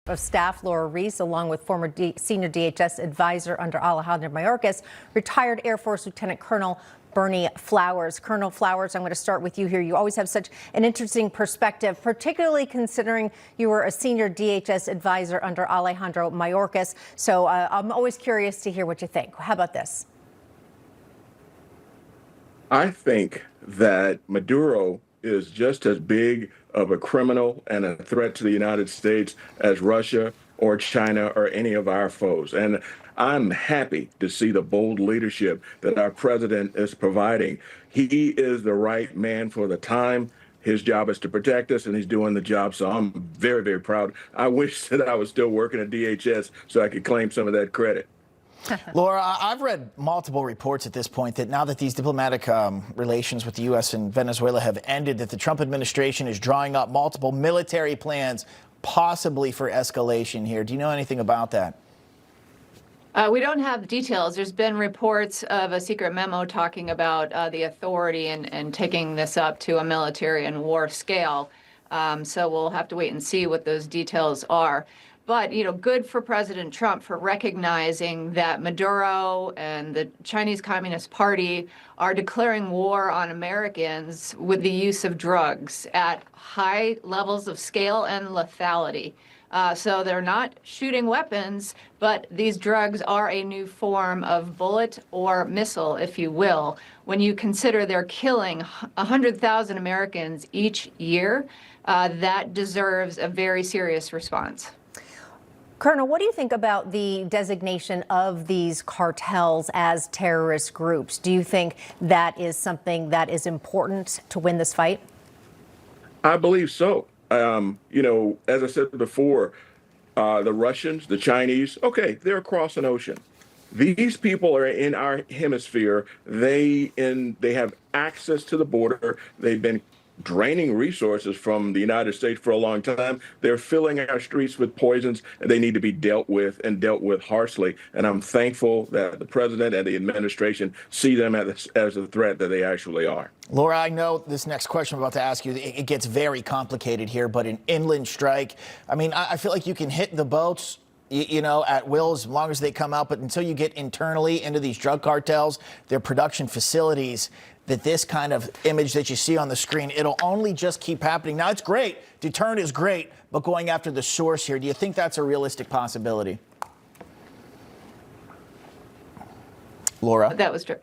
of Staff Laura Reese, along with former senior DHS advisor under Alejandro Mayorkas, retired Air Force Lieutenant Colonel Berney Flowers. Colonel Flowers, I'm going to start with you here. You always have such an interesting perspective, particularly considering you were a senior DHS advisor under Alejandro Mayorkas. So I'm always curious to hear what you think. How about this? I think that Maduro is just as big of a criminal and a threat to the United States as Russia or China or any of our foes. And I'm happy to see the bold leadership that our president is providing. He is the right man for the time. His job is to protect us, and he's doing the job. So I'm very, very proud. I wish that I was still working at DHS so I could claim some of that credit. Laura, I've read multiple reports at this point that now that these diplomatic relations with the U.S. and Venezuela have ended, that the Trump administration is drawing up multiple military plans, possibly for escalation here. Do you know anything about that? We don't have details. There's been reports of a secret memo talking about the authority and taking this up to a military and war scale. So we'll have to wait and see what those details are. But, you know, good for President Trump for recognizing that Maduro and the Chinese Communist Party are declaring war on Americans with the use of drugs at high levels of scale and lethality. So they're not shooting weapons, but these drugs are a new form of bullet or missile, if you will. When you consider they're killing 100,000 Americans each year, that deserves a very serious response. Colonel, what do you think about the designation of these cartels as terrorist groups? Do you think that is something that is important to win this fight? I believe so. You know, as I said before, the Russians, the Chinese, okay, they're across an ocean. These people are in our hemisphere. They have access to the border. They've been draining resources from the United States for a long time. They're filling our streets with poisons, and they need to be dealt with and dealt with harshly. And I'm thankful that the president and the administration see them as a threat that they actually are. Laura, I know this next question I'm about to ask you, it gets very complicated here, but an inland strike, I mean, I feel like you can hit the boats, you know, at will as long as they come out. But until you get internally into these drug cartels, their production facilities, that this kind of image that you see on the screen, it'll only just keep happening. Now, it's great. Deterrent is great. But going after the source here, do you think that's a realistic possibility? Laura? That was true.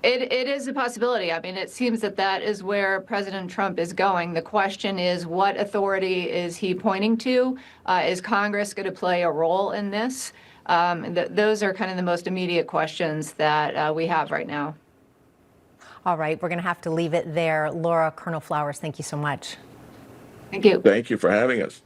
It is a possibility. I mean, it seems that that is where President Trump is going. The question is, what authority is he pointing to? Is Congress going to play a role in this? Those are kind of the most immediate questions that we have right now. All right, we're going to have to leave it there. Laura, Colonel Flowers, thank you so much. Thank you. Thank you for having us.